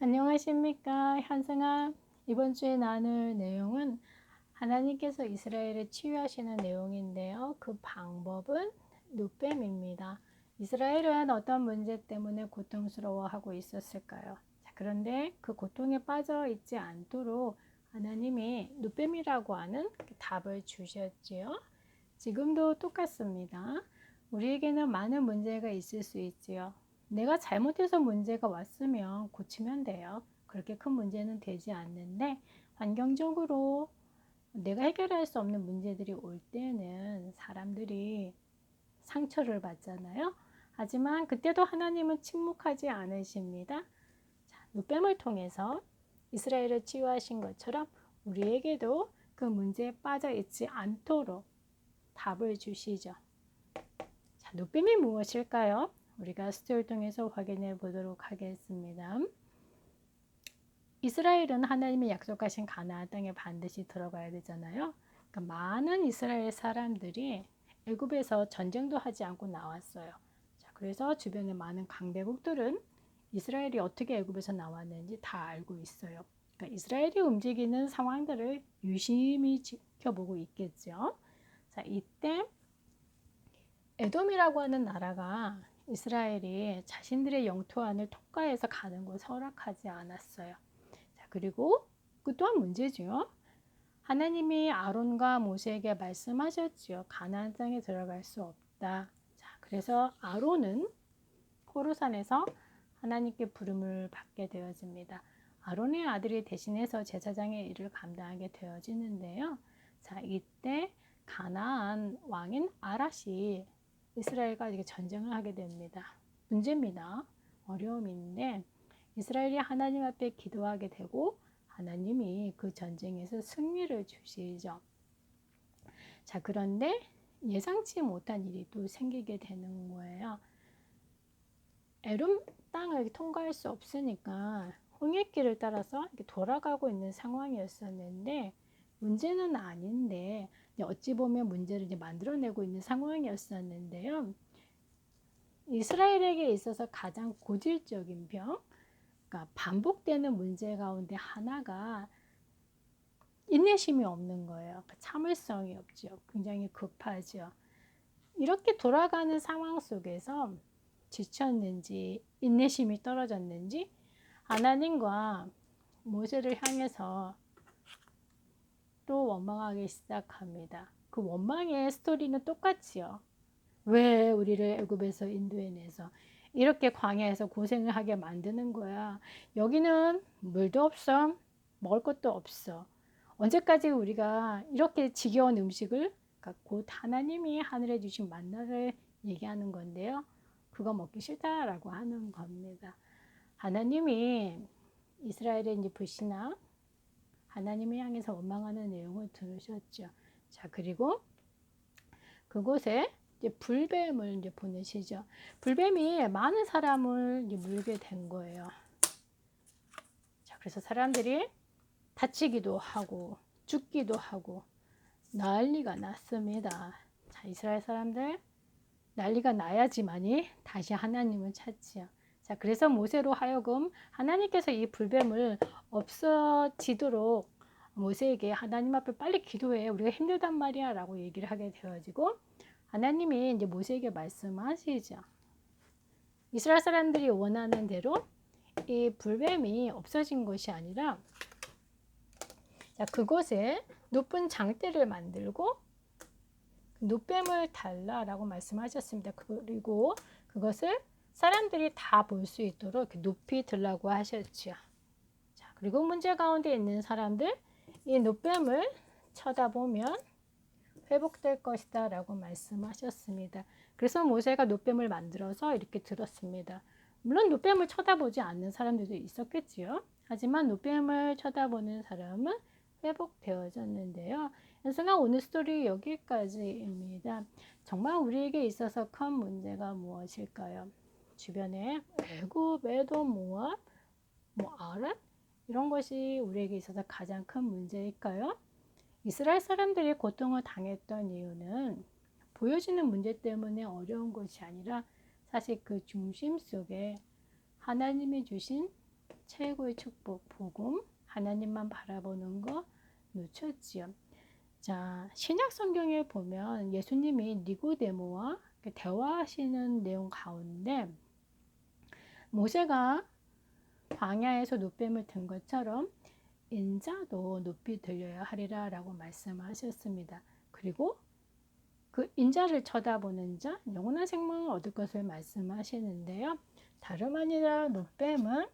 안녕하십니까, 현승아. 이번 주에 나눌 내용은 하나님께서 이스라엘을 치유하시는 내용인데요. 그 방법은 룻뱀입니다. 이스라엘은 어떤 문제 때문에 고통스러워하고 있었을까요? 자, 그런데 그 고통에 빠져 있지 않도록 하나님이 룻뱀이라고 하는 답을 주셨지요. 지금도 똑같습니다. 우리에게는 많은 문제가 있을 수 있지요. 내가 잘못해서 문제가 왔으면 고치면 돼요. 그렇게 큰 문제는 되지 않는데 환경적으로 내가 해결할 수 없는 문제들이 올 때는 사람들이 상처를 받잖아요. 하지만 그때도 하나님은 침묵하지 않으십니다. 자, 룻뱀을 통해서 이스라엘을 치유하신 것처럼 우리에게도 그 문제에 빠져 있지 않도록 답을 주시죠. 자, 룻뱀이 무엇일까요? 우리가 스토리를 통해서 확인해 보도록 하겠습니다. 이스라엘은 하나님이 약속하신 가나안 땅에 반드시 들어가야 되잖아요. 그러니까 많은 이스라엘 사람들이 애굽에서 전쟁도 하지 않고 나왔어요. 자, 그래서 주변에 많은 강대국들은 이스라엘이 어떻게 애굽에서 나왔는지 다 알고 있어요. 그러니까 이스라엘이 움직이는 상황들을 유심히 지켜보고 있겠죠. 자, 이때 에돔이라고 하는 나라가 이스라엘이 자신들의 영토 안을 통과해서 가는 것을 허락하지 않았어요. 자, 그리고 그 또한 문제죠. 하나님이 아론과 모세에게 말씀하셨죠. 가나안 땅에 들어갈 수 없다. 자, 그래서 아론은 호르산에서 하나님께 부름을 받게 되어집니다. 아론의 아들이 대신해서 제사장의 일을 감당하게 되어지는데요. 자, 이때 가나안 왕인 아랏이 이스라엘과 이렇게 전쟁을 하게 됩니다. 문제입니다. 어려움인데 이스라엘이 하나님 앞에 기도하게 되고 하나님이 그 전쟁에서 승리를 주시죠. 자, 그런데 예상치 못한 일이 또 생기게 되는 거예요. 에돔 땅을 통과할 수 없으니까 홍해길을 따라서 이렇게 돌아가고 있는 상황이었었는데 문제는 아닌데 어찌 보면 문제를 이제 만들어내고 있는 상황이었었는데요. 이스라엘에게 있어서 가장 고질적인 병, 그러니까 반복되는 문제 가운데 하나가 인내심이 없는 거예요. 참을성이 없죠. 굉장히 급하죠. 이렇게 돌아가는 상황 속에서 지쳤는지 인내심이 떨어졌는지 하나님과 모세를 향해서 또 원망하기 시작합니다. 그 원망의 스토리는 똑같지요. 왜 우리를 애굽에서 인도해내서 이렇게 광야에서 고생을 하게 만드는 거야. 여기는 물도 없어. 먹을 것도 없어. 언제까지 우리가 이렇게 지겨운 음식을, 그러니까 곧 하나님이 하늘에 주신 만나를 얘기하는 건데요. 그거 먹기 싫다라고 하는 겁니다. 하나님이 이스라엘의 이제 불신앙, 하나님을 향해서 원망하는 내용을 들으셨죠. 자, 그리고 그곳에 이제 불뱀을 이제 보내시죠. 불뱀이 많은 사람을 이제 물게 된 거예요. 자, 그래서 사람들이 다치기도 하고 죽기도 하고 난리가 났습니다. 자, 이스라엘 사람들 난리가 나야지만이 다시 하나님을 찾지요. 자, 그래서 모세로 하여금 하나님께서 이 불뱀을 없어지도록 모세에게 하나님 앞에 빨리 기도해. 우리가 힘들단 말이야. 라고 얘기를 하게 되어지고 하나님이 이제 모세에게 말씀하시죠. 이스라엘 사람들이 원하는 대로 이 불뱀이 없어진 것이 아니라 자, 그곳에 높은 장대를 만들고 눕뱀을 달라라고 말씀하셨습니다. 그리고 그것을 사람들이 다 볼 수 있도록 높이 들라고 하셨죠. 자, 그리고 문제 가운데 있는 사람들 이 눕뱀을 쳐다보면 회복될 것이다 라고 말씀하셨습니다. 그래서 모세가 눕뱀을 만들어서 이렇게 들었습니다. 물론 눕뱀을 쳐다보지 않는 사람들도 있었겠지요. 하지만 눕뱀을 쳐다보는 사람은 회복되어졌는데요. 현승아, 오늘 스토리 여기까지입니다. 정말 우리에게 있어서 큰 문제가 무엇일까요? 주변에 애굽, 에돔, 모압, 아랏 이런 것이 우리에게 있어서 가장 큰 문제일까요? 이스라엘 사람들이 고통을 당했던 이유는 보여지는 문제 때문에 어려운 것이 아니라 사실 그 중심 속에 하나님이 주신 최고의 축복, 복음, 하나님만 바라보는 거 놓쳤지요. 자, 신약 성경에 보면 예수님이 니고데모와 대화하시는 내용 가운데 모세가 광야에서 놋뱀을 든 것처럼 인자도 높이 들려야 하리라 라고 말씀하셨습니다. 그리고 그 인자를 쳐다보는 자 영원한 생명을 얻을 것을 말씀하시는데요. 다름 아니라 놋뱀은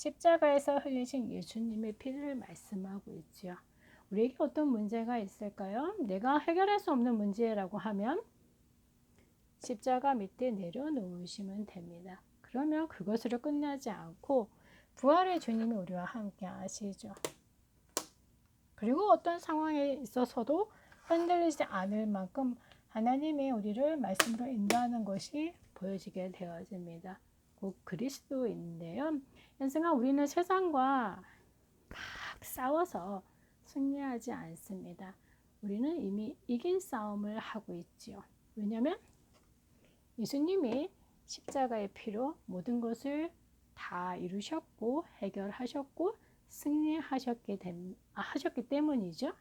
십자가에서 흘리신 예수님의 피를 말씀하고 있지요. 우리에게 어떤 문제가 있을까요? 내가 해결할 수 없는 문제라고 하면 십자가 밑에 내려놓으시면 됩니다. 그러면 그것으로 끝나지 않고 부활의 주님이 우리와 함께 하시죠. 그리고 어떤 상황에 있어서도 흔들리지 않을 만큼 하나님이 우리를 말씀으로 인도하는 것이 보여지게 되어집니다. 곧 그리스도인데요. 현승아, 우리는 세상과 막 싸워서 승리하지 않습니다. 우리는 이미 이긴 싸움을 하고 있지요. 왜냐하면 예수님이 십자가의 피로 모든 것을 다 이루셨고 해결하셨고 승리하셨기 때문이죠.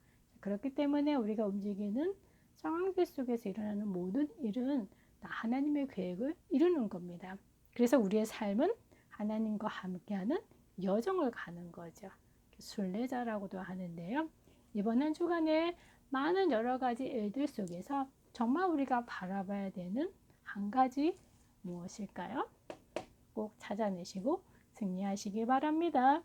그렇기 때문에 우리가 움직이는 상황들 속에서 일어나는 모든 일은 다 하나님의 계획을 이루는 겁니다. 그래서 우리의 삶은 하나님과 함께하는 여정을 가는 거죠. 순례자라고도 하는데요. 이번 한 주간에 많은 여러 가지 일들 속에서 정말 우리가 바라봐야 되는 한 가지 무엇일까요? 꼭 찾아내시고 승리하시기 바랍니다.